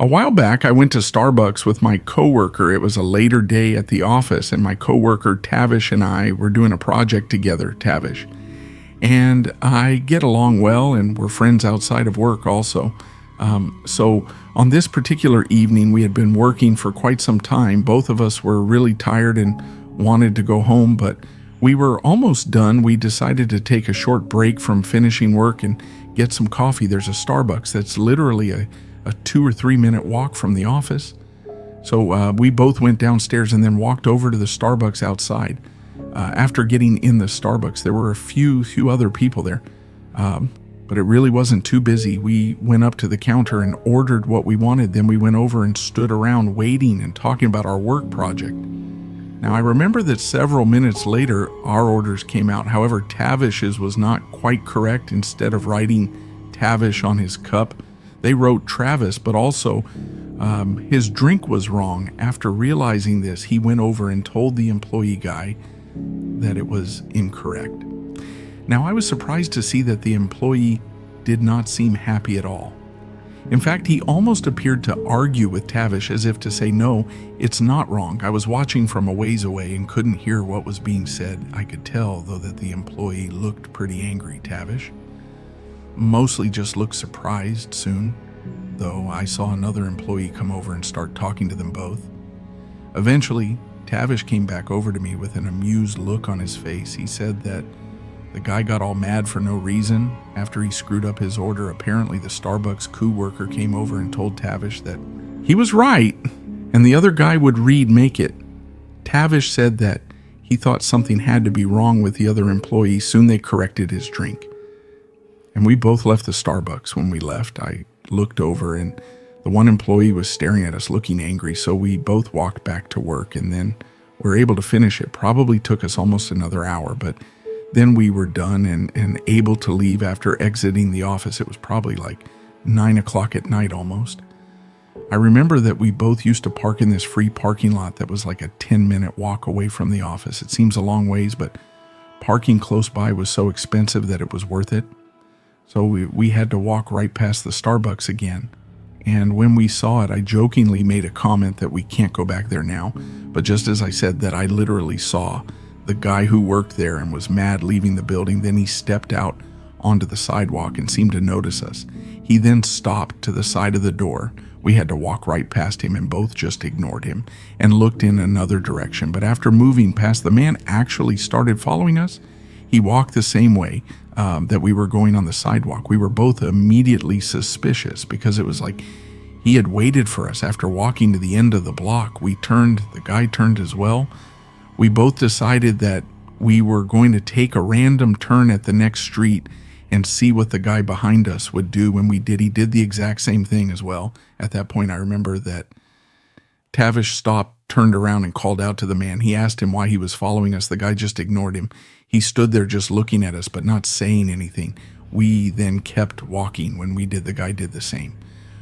A while back, I went to Starbucks with my coworker. It was a later day at the office, and my coworker Tavish and I were doing a project together, Tavish. And I get along well, and we're friends outside of work also. So on this particular evening, we had been working for quite some time. Both of us were really tired and wanted to go home, but we were almost done. We decided to take a short break from finishing work and get some coffee. There's a Starbucks that's literally a 2 or 3 minute walk from the office. So we both went downstairs and then walked over to the Starbucks outside. After getting in the Starbucks, there were a few other people there, but it really wasn't too busy. We went up to the counter and ordered what we wanted. Then we went over and stood around waiting and talking about our work project. Now, I remember that several minutes later, our orders came out. However, Tavish's was not quite correct. Instead of writing Tavish on his cup, they wrote Travis, but also his drink was wrong. After realizing this, he went over and told the employee guy that it was incorrect. Now, I was surprised to see that the employee did not seem happy at all. In fact, he almost appeared to argue with Tavish as if to say, no, it's not wrong. I was watching from a ways away and couldn't hear what was being said. I could tell, though, that the employee looked pretty angry. Tavish mostly just looked surprised soon, though I saw another employee come over and start talking to them both. Eventually, Tavish came back over to me with an amused look on his face. He said that the guy got all mad for no reason. After he screwed up his order, apparently the Starbucks co-worker came over and told Tavish that he was right and the other guy would make it. Tavish said that he thought something had to be wrong with the other employee. Soon they corrected his drink. And we both left the Starbucks. When we left, I looked over and the one employee was staring at us looking angry, so we both walked back to work and then were able to finish it. Probably took us almost another hour, but then we were done and able to leave after exiting the office. It was probably like 9 o'clock at night almost. I remember that we both used to park in this free parking lot that was like a 10-minute walk away from the office. It seems a long ways, but parking close by was so expensive that it was worth it. So we had to walk right past the Starbucks again. And when we saw it, I jokingly made a comment that we can't go back there now. But just as I said that, I literally saw the guy who worked there and was mad leaving the building. Then he stepped out onto the sidewalk and seemed to notice us. He then stopped to the side of the door. We had to walk right past him and both just ignored him and looked in another direction. But after moving past, the man actually started following us. He walked the same way that we were going on the sidewalk. We were both immediately suspicious because it was like he had waited for us. After walking to the end of the block, the guy turned as well. We both decided that we were going to take a random turn at the next street and see what the guy behind us would do. When we did, he did the exact same thing as well. At that point, I remember that Tavish stopped, turned around, and called out to the man. He asked him why he was following us. The guy just ignored him. He stood there just looking at us, but not saying anything. We then kept walking. When we did, the guy did the same.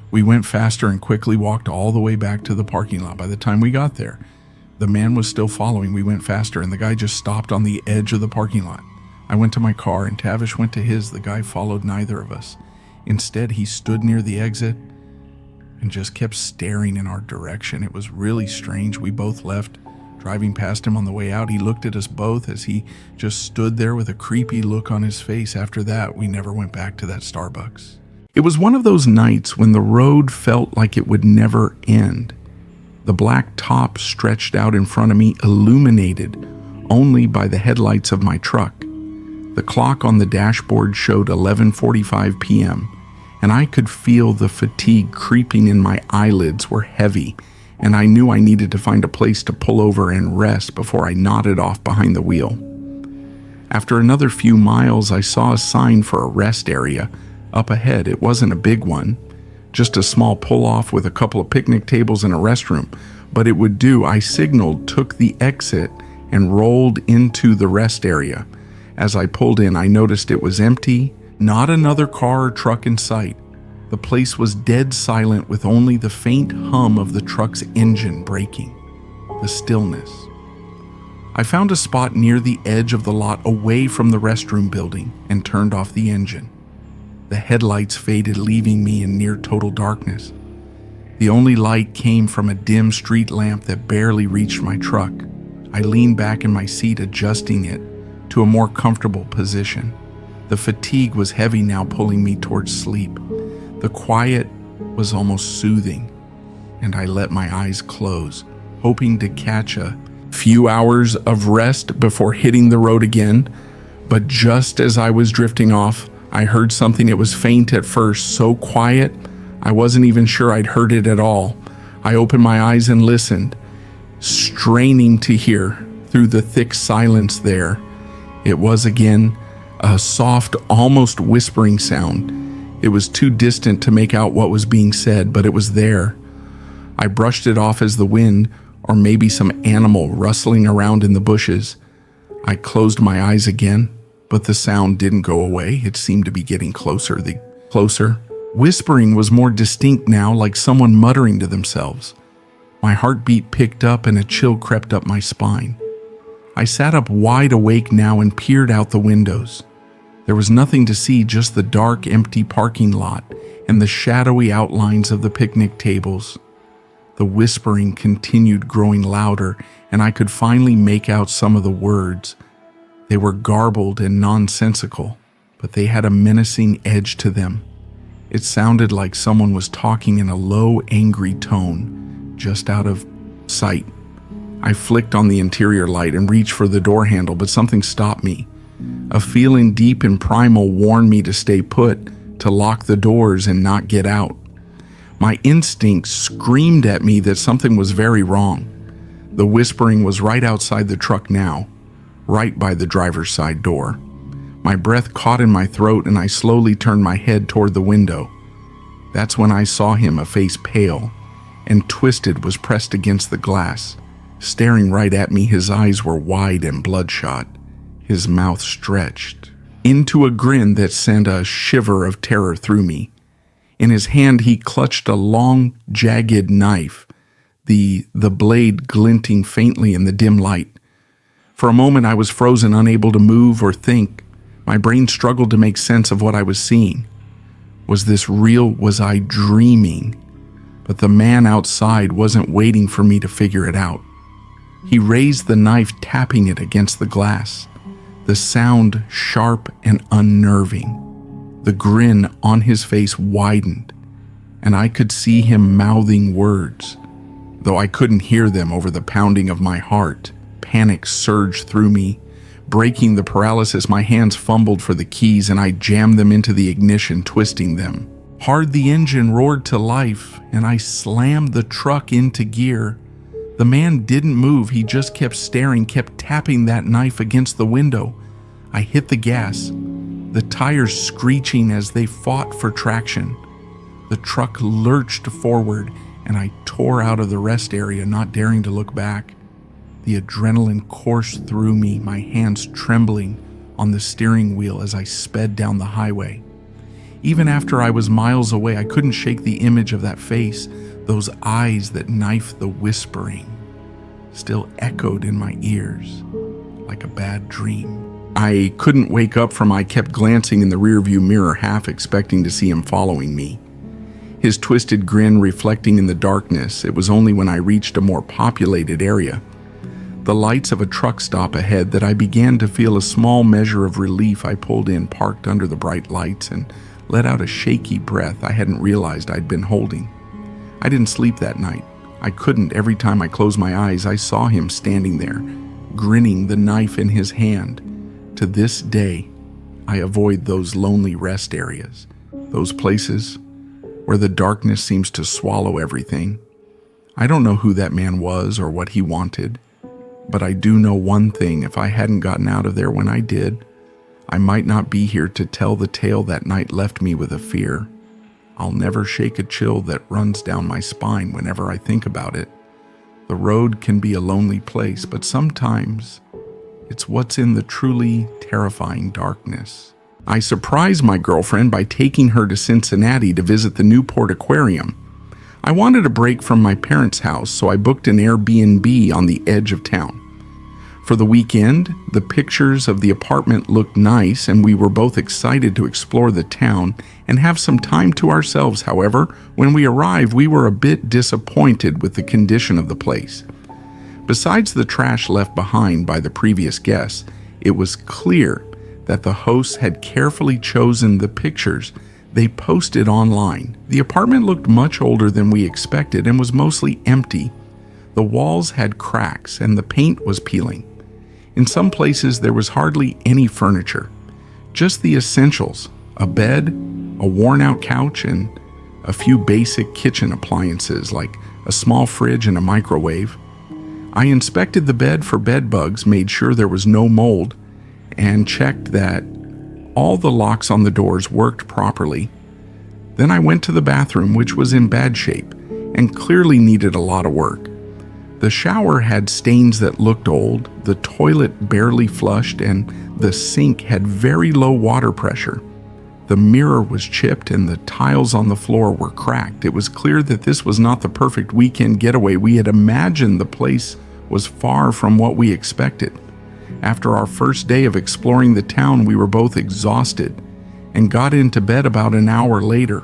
We went faster and quickly walked all the way back to the parking lot. By the time we got there, the man was still following. We went faster, and the guy just stopped on the edge of the parking lot. I went to my car, and Tavish went to his. The guy followed neither of us. Instead, he stood near the exit and just kept staring in our direction. It was really strange. We both left. Driving past him on the way out, he looked at us both as he just stood there with a creepy look on his face. After that, we never went back to that Starbucks. It was one of those nights when the road felt like it would never end. The black top stretched out in front of me, illuminated only by the headlights of my truck. The clock on the dashboard showed 11:45 p.m., and I could feel the fatigue creeping in. My eyelids were heavy, and I knew I needed to find a place to pull over and rest before I nodded off behind the wheel. After another few miles, I saw a sign for a rest area up ahead. It wasn't a big one, just a small pull-off with a couple of picnic tables and a restroom, but it would do. I signaled, took the exit, and rolled into the rest area. As I pulled in, I noticed it was empty, not another car or truck in sight. The place was dead silent with only the faint hum of the truck's engine braking. The stillness. I found a spot near the edge of the lot away from the restroom building and turned off the engine. The headlights faded, leaving me in near total darkness. The only light came from a dim street lamp that barely reached my truck. I leaned back in my seat, adjusting it to a more comfortable position. The fatigue was heavy now, pulling me towards sleep. The quiet was almost soothing, and I let my eyes close, hoping to catch a few hours of rest before hitting the road again. But just as I was drifting off, I heard something. It was faint at first, so quiet I wasn't even sure I'd heard it at all. I opened my eyes and listened, straining to hear through the thick silence there. It was again a soft, almost whispering sound. It was too distant to make out what was being said, but it was there. I brushed it off as the wind, or maybe some animal rustling around in the bushes. I closed my eyes again, but the sound didn't go away. It seemed to be getting closer. Closer. Whispering was more distinct now, like someone muttering to themselves. My heartbeat picked up and a chill crept up my spine. I sat up wide awake now and peered out the windows. There was nothing to see, just the dark, empty parking lot and the shadowy outlines of the picnic tables. The whispering continued, growing louder, and I could finally make out some of the words. They were garbled and nonsensical, but they had a menacing edge to them. It sounded like someone was talking in a low, angry tone, just out of sight. I flicked on the interior light and reached for the door handle, but something stopped me. A feeling deep and primal warned me to stay put, to lock the doors and not get out. My instincts screamed at me that something was very wrong. The whispering was right outside the truck now, right by the driver's side door. My breath caught in my throat and I slowly turned my head toward the window. That's when I saw him, a face pale and twisted, was pressed against the glass. Staring right at me, his eyes were wide and bloodshot. His mouth stretched into a grin that sent a shiver of terror through me. In his hand he clutched a long, jagged knife, the blade glinting faintly in the dim light. For a moment I was frozen, unable to move or think. My brain struggled to make sense of what I was seeing. Was this real? Was I dreaming? But the man outside wasn't waiting for me to figure it out. He raised the knife, tapping it against the glass. The sound sharp and unnerving. The grin on his face widened, and I could see him mouthing words, though I couldn't hear them over the pounding of my heart. Panic surged through me. Breaking the paralysis, my hands fumbled for the keys and I jammed them into the ignition, twisting them. Hard the engine roared to life and I slammed the truck into gear. The man didn't move, he just kept staring, kept tapping that knife against the window. I hit the gas, the tires screeching as they fought for traction. The truck lurched forward and I tore out of the rest area, not daring to look back. The adrenaline coursed through me, my hands trembling on the steering wheel as I sped down the highway. Even after I was miles away, I couldn't shake the image of that face. Those eyes that knifed the whispering still echoed in my ears like a bad dream. I couldn't wake up from I kept glancing in the rearview mirror, half expecting to see him following me. His twisted grin reflecting in the darkness. It was only when I reached a more populated area, the lights of a truck stop ahead, that I began to feel a small measure of relief. I pulled in, parked under the bright lights, and let out a shaky breath I hadn't realized I'd been holding. I didn't sleep that night. I couldn't. Every time I closed my eyes, I saw him standing there, grinning, the knife in his hand. To this day, I avoid those lonely rest areas, those places where the darkness seems to swallow everything. I don't know who that man was or what he wanted, but I do know one thing: if I hadn't gotten out of there when I did, I might not be here to tell the tale that night left me with a fear. I'll never shake a chill that runs down my spine whenever I think about it. The road can be a lonely place, but sometimes it's what's in the truly terrifying darkness. I surprised my girlfriend by taking her to Cincinnati to visit the Newport Aquarium. I wanted a break from my parents' house, so I booked an Airbnb on the edge of town. For the weekend, the pictures of the apartment looked nice and we were both excited to explore the town and have some time to ourselves. However, when we arrived, we were a bit disappointed with the condition of the place. Besides the trash left behind by the previous guests, it was clear that the hosts had carefully chosen the pictures they posted online. The apartment looked much older than we expected and was mostly empty. The walls had cracks and the paint was peeling. In some places, there was hardly any furniture, just the essentials: a bed, a worn-out couch, and a few basic kitchen appliances like a small fridge and a microwave. I inspected the bed for bed bugs, made sure there was no mold, and checked that all the locks on the doors worked properly. Then I went to the bathroom, which was in bad shape and clearly needed a lot of work. The shower had stains that looked old, the toilet barely flushed, and the sink had very low water pressure. The mirror was chipped and the tiles on the floor were cracked. It was clear that this was not the perfect weekend getaway we had imagined. The place was far from what we expected. After our first day of exploring the town, we were both exhausted and got into bed about an hour later.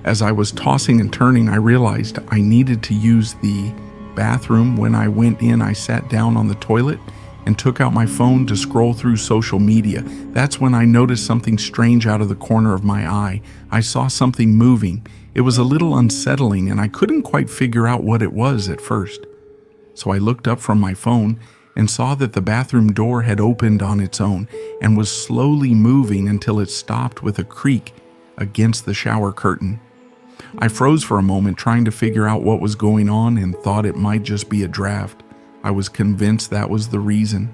As I was tossing and turning, I realized I needed to use the bathroom. When I went in, I sat down on the toilet and took out my phone to scroll through social media. That's when I noticed something strange out of the corner of my eye. I saw something moving. It was a little unsettling, and I couldn't quite figure out what it was at first. So I looked up from my phone and saw that the bathroom door had opened on its own and was slowly moving until it stopped with a creak against the shower curtain. I froze for a moment, trying to figure out what was going on, and thought it might just be a draft. I was convinced that was the reason,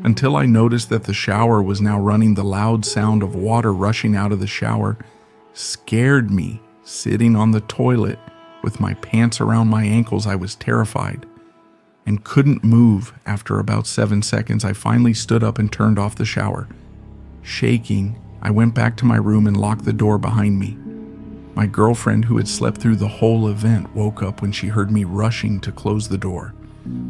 until I noticed that the shower was now running. The loud sound of water rushing out of the shower scared me. Sitting on the toilet with my pants around my ankles, I was terrified and couldn't move. After about 7 seconds, I finally stood up and turned off the shower. Shaking, I went back to my room and locked the door behind me. My girlfriend, who had slept through the whole event, woke up when she heard me rushing to close the door.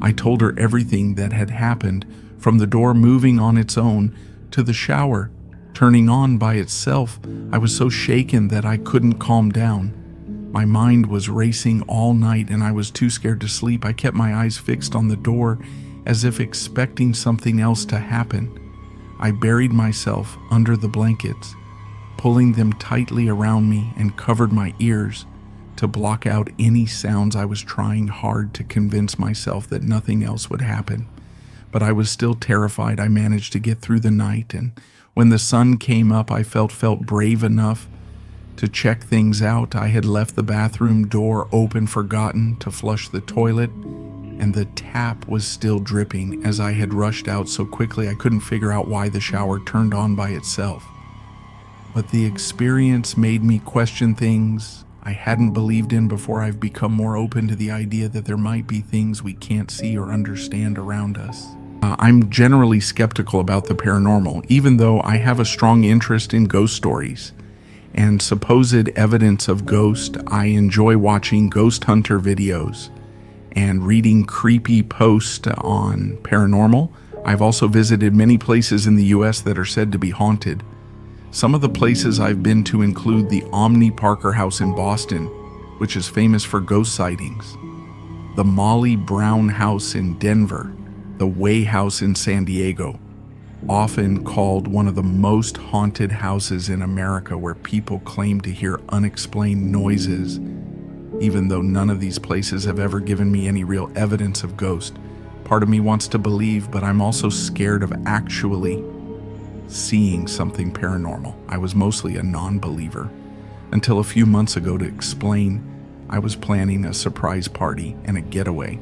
I told her everything that had happened, from the door moving on its own to the shower turning on by itself. I was so shaken that I couldn't calm down. My mind was racing all night and I was too scared to sleep. I kept my eyes fixed on the door as if expecting something else to happen. I buried myself under the blankets, pulling them tightly around me, and covered my ears to block out any sounds. I was trying hard to convince myself that nothing else would happen, but I was still terrified. I managed to get through the night, and when the sun came up, I felt brave enough to check things out. I had left the bathroom door open, forgotten to flush the toilet, and the tap was still dripping. As I had rushed out so quickly, I couldn't figure out why the shower turned on by itself. But the experience made me question things I hadn't believed in before. I've become more open to the idea that there might be things we can't see or understand around us. I'm generally skeptical about the paranormal, even though I have a strong interest in ghost stories and supposed evidence of ghosts. I enjoy watching ghost hunter videos and reading creepy posts on paranormal. I've also visited many places in the US that are said to be haunted. Some of the places I've been to include the Omni Parker House in Boston, which is famous for ghost sightings, the Molly Brown House in Denver, the Way House in San Diego, often called one of the most haunted houses in America, where people claim to hear unexplained noises, even though none of these places have ever given me any real evidence of ghosts. Part of me wants to believe, but I'm also scared of actually seeing something paranormal. I was mostly a non-believer until a few months ago. To explain, I was planning a surprise party and a getaway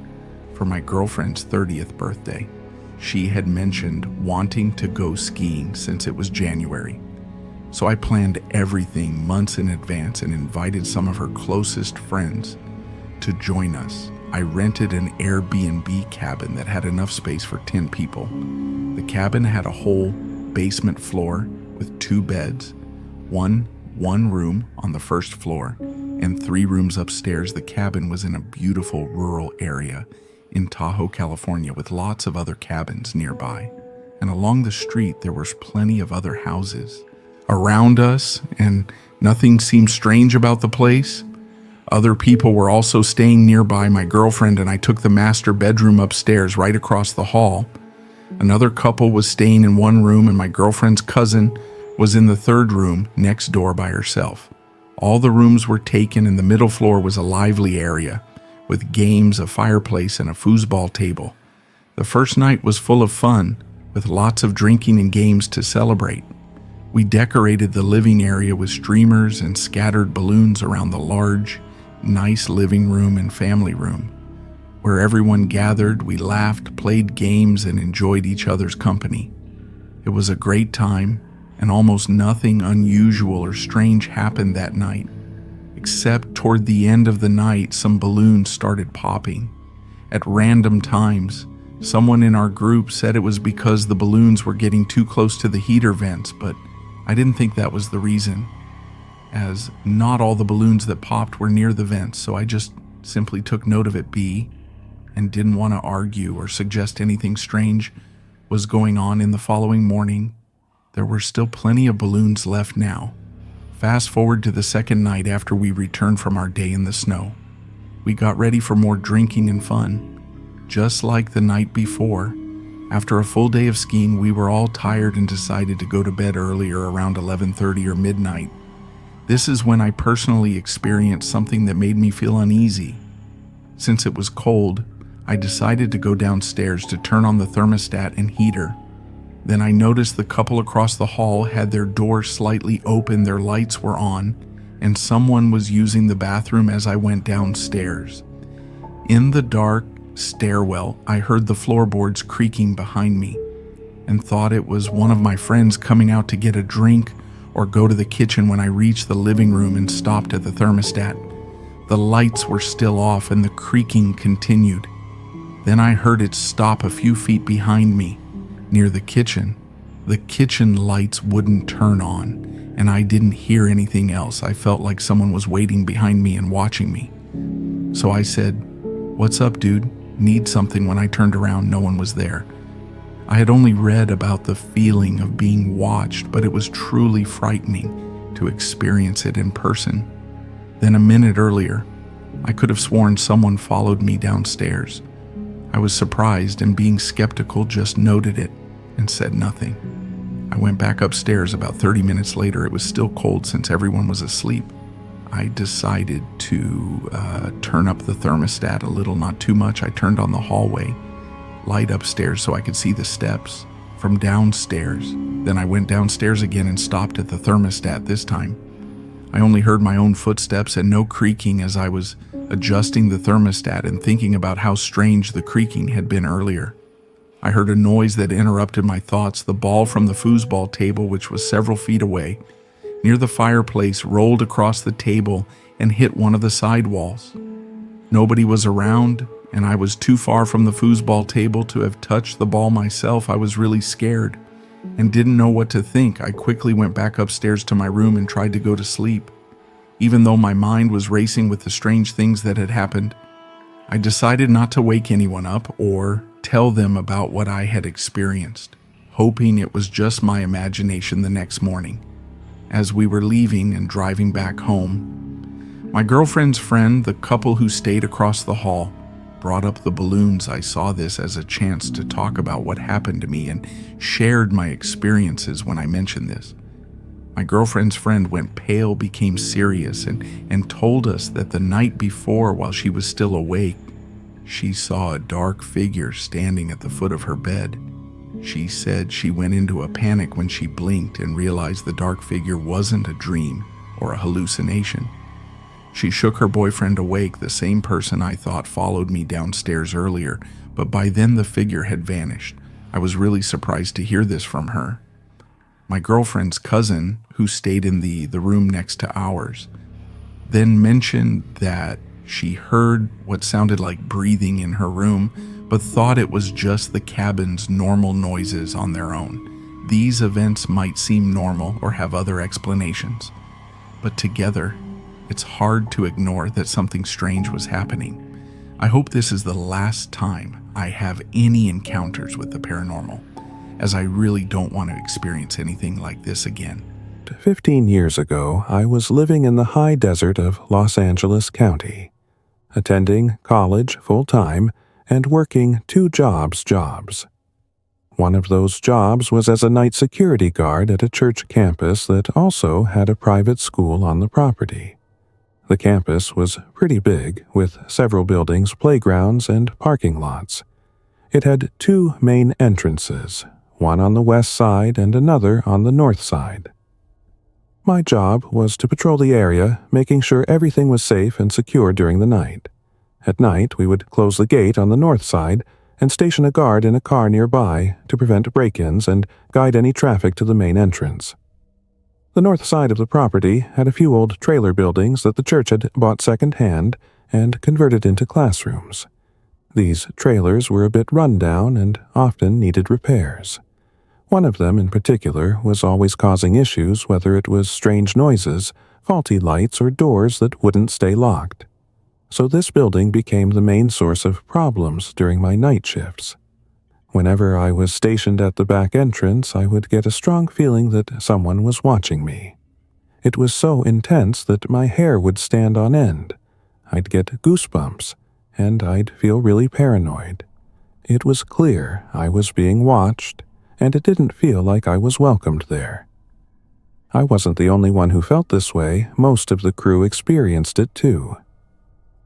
for my girlfriend's 30th birthday. She had mentioned wanting to go skiing since it was January. So I planned everything months in advance and invited some of her closest friends to join us. I rented an Airbnb cabin that had enough space for 10 people. The cabin had a whole basement floor with 2 beds, one room on the first floor, and 3 rooms upstairs. The cabin was in a beautiful rural area in Tahoe, California, with lots of other cabins nearby. And along the street, there was plenty of other houses around us, and nothing seemed strange about the place. Other people were also staying nearby. My girlfriend and I took the master bedroom upstairs right across the hall. Another couple was staying in one room, and my girlfriend's cousin was in the third room next door by herself. All the rooms were taken, and the middle floor was a lively area with games, a fireplace, and a foosball table. The first night was full of fun, with lots of drinking and games to celebrate. We decorated the living area with streamers and scattered balloons around the large, nice living room and family room. Where everyone gathered, we laughed, played games, and enjoyed each other's company. It was a great time, and almost nothing unusual or strange happened that night, except toward the end of the night, some balloons started popping. At random times, someone in our group said it was because the balloons were getting too close to the heater vents, but I didn't think that was the reason, as not all the balloons that popped were near the vents, so I just simply took note of it be and didn't want to argue or suggest anything strange was going on. In the following morning, there were still plenty of balloons left now. Fast forward to the second night after we returned from our day in the snow. We got ready for more drinking and fun. Just like the night before, after a full day of skiing, we were all tired and decided to go to bed earlier, around 11:30 or midnight. This is when I personally experienced something that made me feel uneasy. Since it was cold, I decided to go downstairs to turn on the thermostat and heater. Then I noticed the couple across the hall had their door slightly open, their lights were on, and someone was using the bathroom as I went downstairs. In the dark stairwell, I heard the floorboards creaking behind me and thought it was one of my friends coming out to get a drink or go to the kitchen. When I reached the living room and stopped at the thermostat, the lights were still off and the creaking continued. Then I heard it stop a few feet behind me, near the kitchen. The kitchen lights wouldn't turn on, and I didn't hear anything else. I felt like someone was waiting behind me and watching me. So I said, "What's up, dude? Need something?" When I turned around, no one was there. I had only read about the feeling of being watched, but it was truly frightening to experience it in person. Then a minute earlier, I could have sworn someone followed me downstairs. I was surprised, and being skeptical, just noted it and said nothing. I went back upstairs. About 30 minutes later, it was still cold since everyone was asleep. I decided to turn up the thermostat a little, not too much. I turned on the hallway light upstairs so I could see the steps from downstairs. Then I went downstairs again and stopped at the thermostat. This time, I only heard my own footsteps and no creaking as I was adjusting the thermostat and thinking about how strange the creaking had been earlier. I heard a noise that interrupted my thoughts. The ball from the foosball table, which was several feet away, near the fireplace, rolled across the table and hit one of the side walls. Nobody was around, and I was too far from the foosball table to have touched the ball myself. I was really scared and didn't know what to think. I quickly went back upstairs to my room and tried to go to sleep. Even though my mind was racing with the strange things that had happened, I decided not to wake anyone up or tell them about what I had experienced, hoping it was just my imagination. The next morning, as we were leaving and driving back home, my girlfriend's friend, the couple who stayed across the hall, brought up the balloons. I saw this as a chance to talk about what happened to me and shared my experiences. When I mentioned this, my girlfriend's friend went pale, became serious, and told us that the night before, while she was still awake, she saw a dark figure standing at the foot of her bed. She said she went into a panic when she blinked and realized the dark figure wasn't a dream or a hallucination. She shook her boyfriend awake, the same person I thought followed me downstairs earlier, but by then the figure had vanished. I was really surprised to hear this from her. My girlfriend's cousin, who stayed in the room next to ours, then mentioned that she heard what sounded like breathing in her room, but thought it was just the cabin's normal noises on their own. These events might seem normal or have other explanations, but together, it's hard to ignore that something strange was happening. I hope this is the last time I have any encounters with the paranormal, as I really don't want to experience anything like this again. 15 years ago, I was living in the high desert of Los Angeles County, attending college full-time and working two jobs. One of those jobs was as a night security guard at a church campus that also had a private school on the property. The campus was pretty big, with several buildings, playgrounds, and parking lots. It had two main entrances, one on the west side and another on the north side. My job was to patrol the area, making sure everything was safe and secure during the night. At night, we would close the gate on the north side and station a guard in a car nearby to prevent break-ins and guide any traffic to the main entrance. The north side of the property had a few old trailer buildings that the church had bought second-hand and converted into classrooms. These trailers were a bit run-down and often needed repairs. One of them in particular was always causing issues, whether it was strange noises, faulty lights, or doors that wouldn't stay locked. So this building became the main source of problems during my night shifts. Whenever I was stationed at the back entrance, I would get a strong feeling that someone was watching me. It was so intense that my hair would stand on end. I'd get goosebumps, and I'd feel really paranoid. It was clear I was being watched, and it didn't feel like I was welcomed there. I wasn't the only one who felt this way. Most of the crew experienced it too.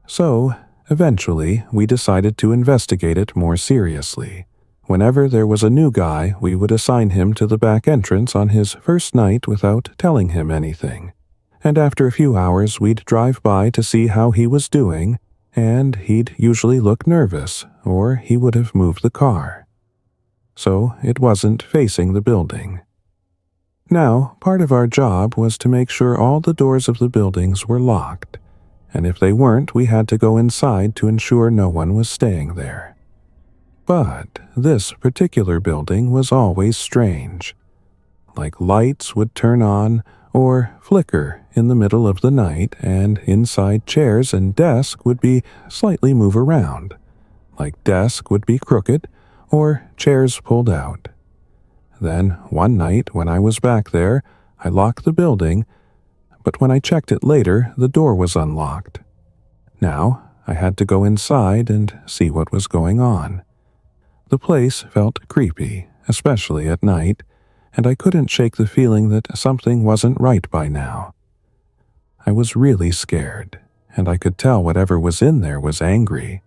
So, eventually, we decided to investigate it more seriously. Whenever there was a new guy, we would assign him to the back entrance on his first night without telling him anything. And after a few hours, we'd drive by to see how he was doing, and he'd usually look nervous, or he would have moved the car. So it wasn't facing the building. Now, part of our job was to make sure all the doors of the buildings were locked, and if they weren't, we had to go inside to ensure no one was staying there. But this particular building was always strange. Like lights would turn on or flicker in the middle of the night, and inside chairs and desk would be slightly move around. Like desk would be crooked or chairs pulled out. Then one night when I was back there, I locked the building, but when I checked it later, the door was unlocked. Now, I had to go inside and see what was going on. The place felt creepy, especially at night, and I couldn't shake the feeling that something wasn't right by now. I was really scared, and I could tell whatever was in there was angry.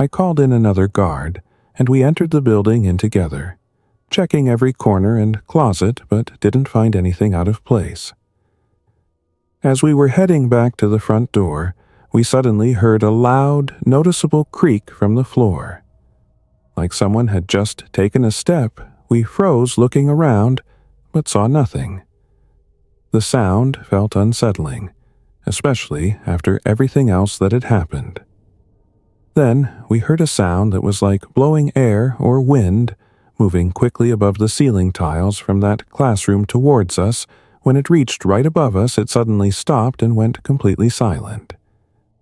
I called in another guard, and we entered the building in together, checking every corner and closet, but didn't find anything out of place. As we were heading back to the front door, we suddenly heard a loud, noticeable creak from the floor. Like someone had just taken a step, we froze looking around, but saw nothing. The sound felt unsettling, especially after everything else that had happened. Then we heard a sound that was like blowing air or wind, moving quickly above the ceiling tiles from that classroom towards us. When it reached right above us, it suddenly stopped and went completely silent.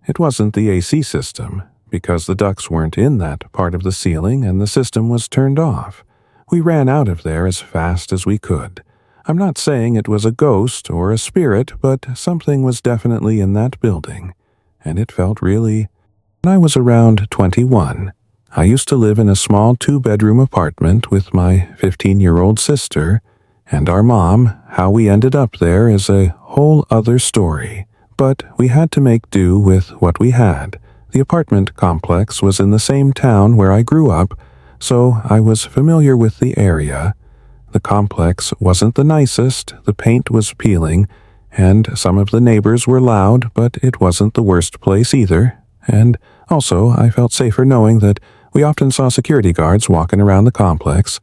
It wasn't the AC system, because the ducts weren't in that part of the ceiling and the system was turned off. We ran out of there as fast as we could. I'm not saying it was a ghost or a spirit, but something was definitely in that building, and it felt really... When I was around 21, I used to live in a small 2-bedroom apartment with my 15-year-old sister, and our mom. How we ended up there is a whole other story, but we had to make do with what we had. The apartment complex was in the same town where I grew up, so I was familiar with the area. The complex wasn't the nicest, the paint was peeling, and some of the neighbors were loud, but it wasn't the worst place either. And also, I felt safer knowing that we often saw security guards walking around the complex.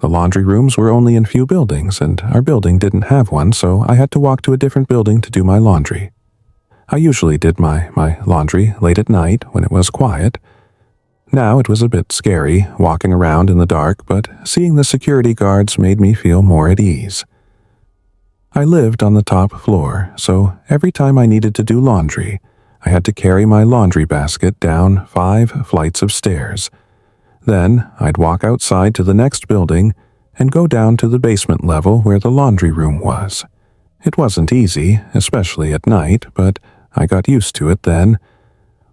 The laundry rooms were only in few buildings, and our building didn't have one, so I had to walk to a different building to do my laundry. I usually did my laundry late at night when it was quiet. Now it was a bit scary, walking around in the dark, but seeing the security guards made me feel more at ease. I lived on the top floor, so every time I needed to do laundry, I had to carry my laundry basket down 5 flights of stairs. Then I'd walk outside to the next building and go down to the basement level where the laundry room was. It wasn't easy, especially at night, but I got used to it then.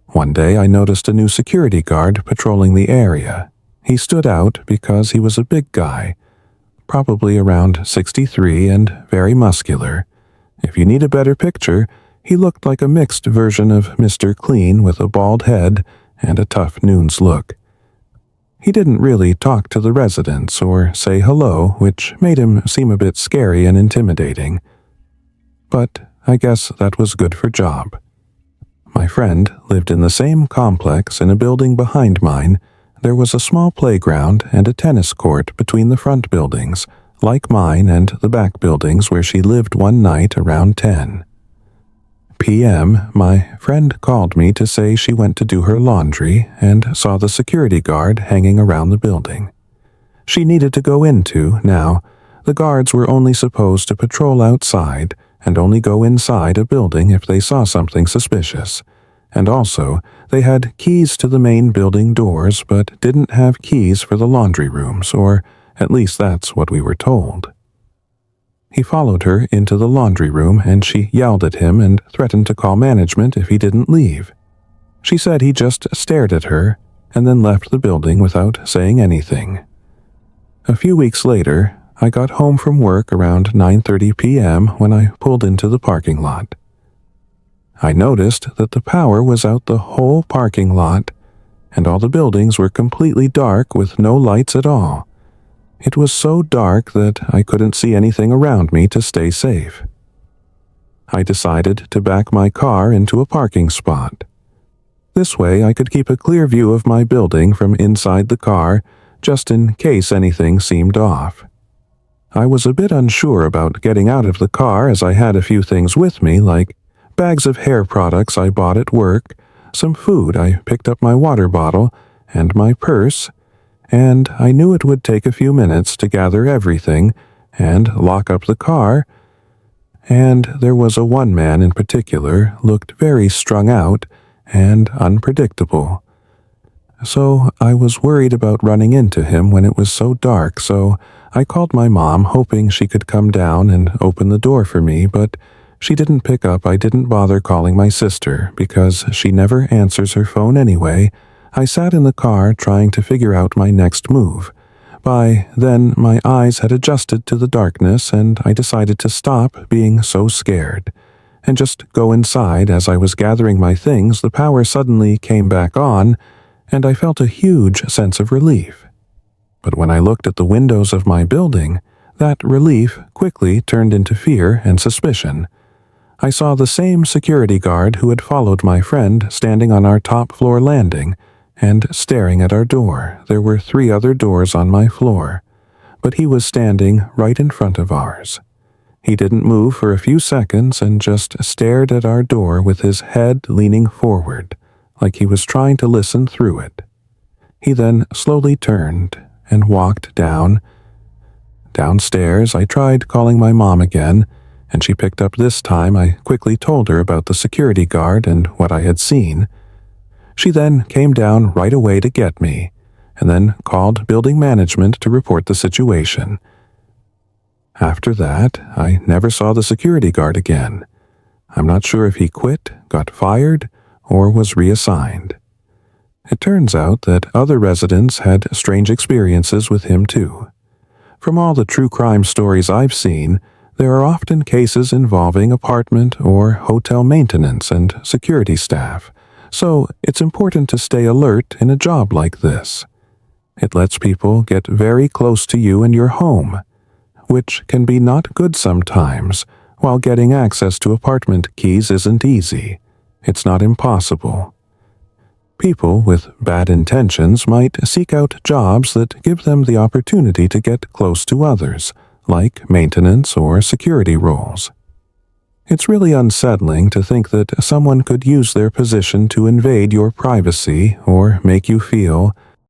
One day I noticed a new security guard patrolling the area. He stood out because he was a big guy, probably around 63 and very muscular. If you need a better picture, he looked like a mixed version of Mr. Clean with a bald head and a tough noon's look. He didn't really talk to the residents or say hello, which made him seem a bit scary and intimidating. But I guess that was good for job. My friend lived in the same complex in a building behind mine. There was a small playground and a tennis court between the front buildings, like mine, and the back buildings where she lived one night around 10 p.m., my friend called me to say she went to do her laundry and saw the security guard hanging around the building. She needed to go now. The guards were only supposed to patrol outside and only go inside a building if they saw something suspicious. And also, they had keys to the main building doors but didn't have keys for the laundry rooms, or at least that's what we were told. He followed her into the laundry room and she yelled at him and threatened to call management if he didn't leave. She said he just stared at her and then left the building without saying anything. A few weeks later, I got home from work around 9:30 p.m. when I pulled into the parking lot. I noticed that the power was out the whole parking lot and all the buildings were completely dark with no lights at all. It was so dark that I couldn't see anything around me to stay safe. I decided to back my car into a parking spot. This way I could keep a clear view of my building from inside the car, just in case anything seemed off. I was a bit unsure about getting out of the car as I had a few things with me, like bags of hair products I bought at work, some food, I picked up my water bottle, and my purse, and I knew it would take a few minutes to gather everything and lock up the car, and there was one man in particular looked very strung out and unpredictable. So I was worried about running into him when it was so dark, so I called my mom hoping she could come down and open the door for me, but she didn't pick up. I didn't bother calling my sister because she never answers her phone anyway. I sat in the car trying to figure out my next move. By then, my eyes had adjusted to the darkness and I decided to stop being so scared and just go inside. As I was gathering my things, the power suddenly came back on and I felt a huge sense of relief. But when I looked at the windows of my building, that relief quickly turned into fear and suspicion. I saw the same security guard who had followed my friend standing on our top floor landing and staring at our door. There were 3 other doors on my floor, but he was standing right in front of ours. He didn't move for a few seconds and just stared at our door with his head leaning forward, like he was trying to listen through it. He then slowly turned and walked downstairs. I tried calling my mom again, and she picked up this time. I quickly told her about the security guard and what I had seen. She then came down right away to get me, and then called building management to report the situation. After that, I never saw the security guard again. I'm not sure if he quit, got fired, or was reassigned. It turns out that other residents had strange experiences with him too. From all the true crime stories I've seen, there are often cases involving apartment or hotel maintenance and security staff, so it's important to stay alert in a job like this. It lets people get very close to you and your home, which can be not good sometimes. While getting access to apartment keys isn't easy, it's not impossible. People with bad intentions might seek out jobs that give them the opportunity to get close to others, like maintenance or security roles. It's really unsettling to think that someone could use their position to invade your privacy or make you feel